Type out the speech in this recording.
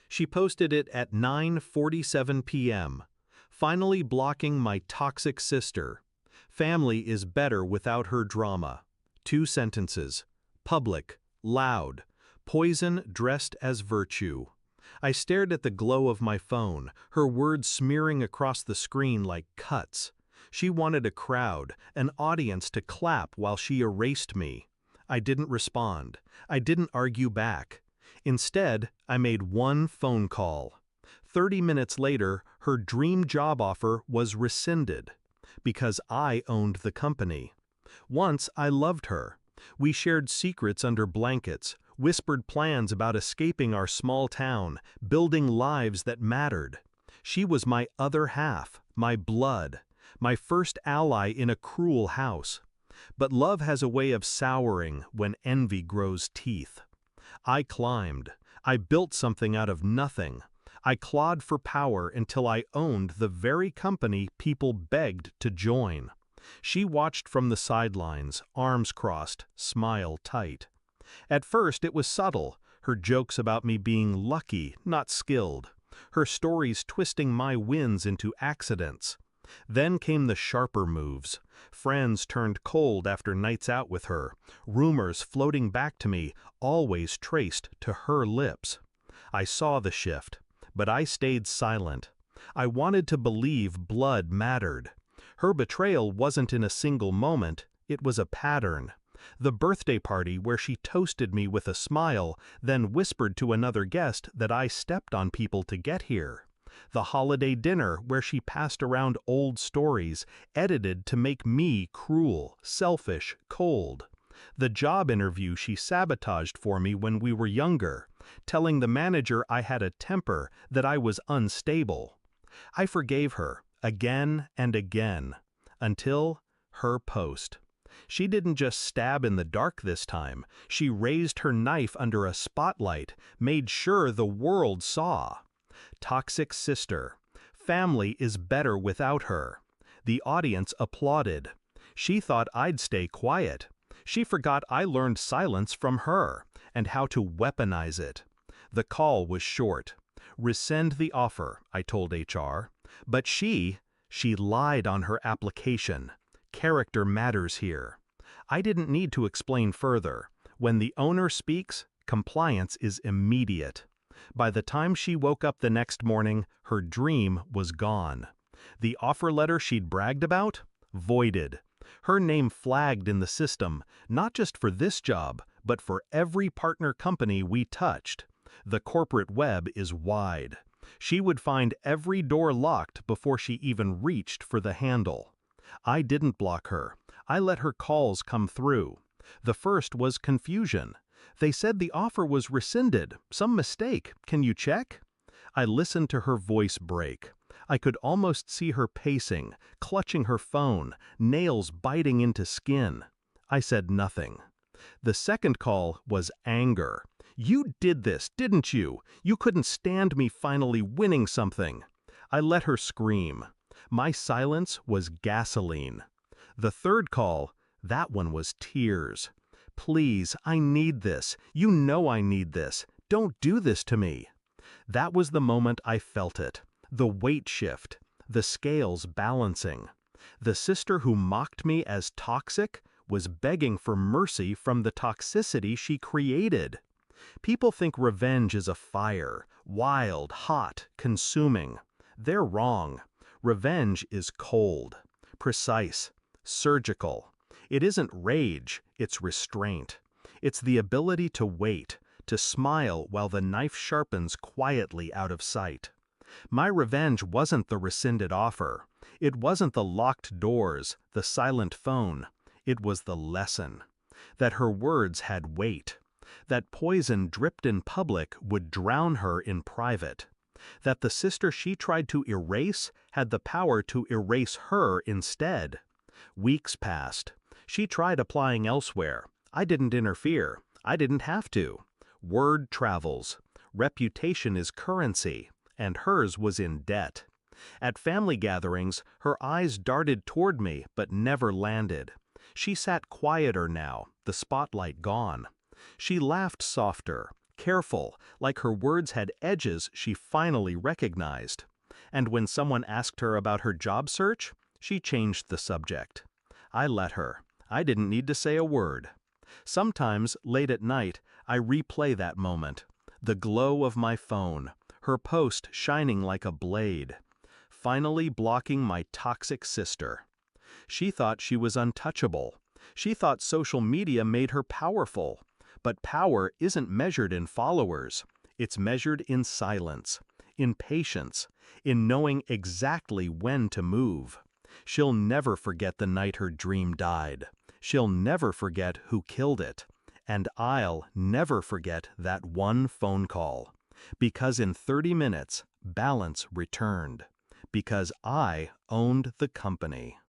She posted it at 9:47 p.m., finally blocking my toxic sister. Family is better without her drama. 2 sentences. Public, loud, poison dressed as virtue. I stared at the glow of my phone, her words smearing across the screen like cuts. She wanted a crowd, an audience to clap while she erased me. I didn't respond. I didn't argue back. Instead, I made one phone call. 30 minutes later, her dream job offer was rescinded. Because I owned the company. Once I loved her. We shared secrets under blankets, whispered plans about escaping our small town, building lives that mattered. She was my other half, my blood, my first ally in a cruel house. But love has a way of souring when envy grows teeth. I climbed. I built something out of nothing. I clawed for power until I owned the very company people begged to join. She watched from the sidelines, arms crossed, smile tight. At first it was subtle, her jokes about me being lucky, not skilled, her stories twisting my wins into accidents. Then came the sharper moves. Friends turned cold after nights out with her, rumors floating back to me, always traced to her lips. I saw the shift, but I stayed silent. I wanted to believe blood mattered. Her betrayal wasn't in a single moment, it was a pattern. The birthday party where she toasted me with a smile, then whispered to another guest that I stepped on people to get here. The holiday dinner where she passed around old stories, edited to make me cruel, selfish, cold. The job interview she sabotaged for me when we were younger, telling the manager I had a temper, that I was unstable. I forgave her, again and again, until her post. She didn't just stab in the dark this time, she raised her knife under a spotlight, made sure the world saw. Toxic sister. Family is better without her. The audience applauded. She thought I'd stay quiet. She forgot I learned silence from her, and how to weaponize it. The call was short. Rescind the offer, I told HR. But she lied on her application. Character matters here. I didn't need to explain further. When the owner speaks, compliance is immediate. By the time she woke up the next morning, her dream was gone. The offer letter she'd bragged about? Voided. Her name flagged in the system, not just for this job, but for every partner company we touched. The corporate web is wide. She would find every door locked before she even reached for the handle. I didn't block her. I let her calls come through. The first was confusion. They said the offer was rescinded. Some mistake. Can you check? I listened to her voice break. I could almost see her pacing, clutching her phone, nails biting into skin. I said nothing. The second call was anger. You did this, didn't you? You couldn't stand me finally winning something. I let her scream. My silence was gasoline. The third call, that one was tears. Please, I need this. You know I need this. Don't do this to me. That was the moment I felt it. The weight shift. The scales balancing. The sister who mocked me as toxic was begging for mercy from the toxicity she created. People think revenge is a fire, wild, hot, consuming. They're wrong. Revenge is cold, precise, surgical. It isn't rage, it's restraint. It's the ability to wait, to smile while the knife sharpens quietly out of sight. My revenge wasn't the rescinded offer. It wasn't the locked doors, the silent phone. It was the lesson. That her words had weight. That poison dripped in public would drown her in private. That the sister she tried to erase had the power to erase her instead. Weeks passed. She tried applying elsewhere. I didn't interfere. I didn't have to. Word travels. Reputation is currency, and hers was in debt. At family gatherings, her eyes darted toward me but never landed. She sat quieter now, the spotlight gone. She laughed softer, careful, like her words had edges she finally recognized. And when someone asked her about her job search, she changed the subject. I let her. I didn't need to say a word. Sometimes, late at night, I replay that moment. The glow of my phone, her post shining like a blade. Finally blocking my toxic sister. She thought she was untouchable. She thought social media made her powerful. But power isn't measured in followers. It's measured in silence, in patience, in knowing exactly when to move. She'll never forget the night her dream died. She'll never forget who killed it. And I'll never forget that one phone call. Because in 30 minutes, balance returned. Because I owned the company.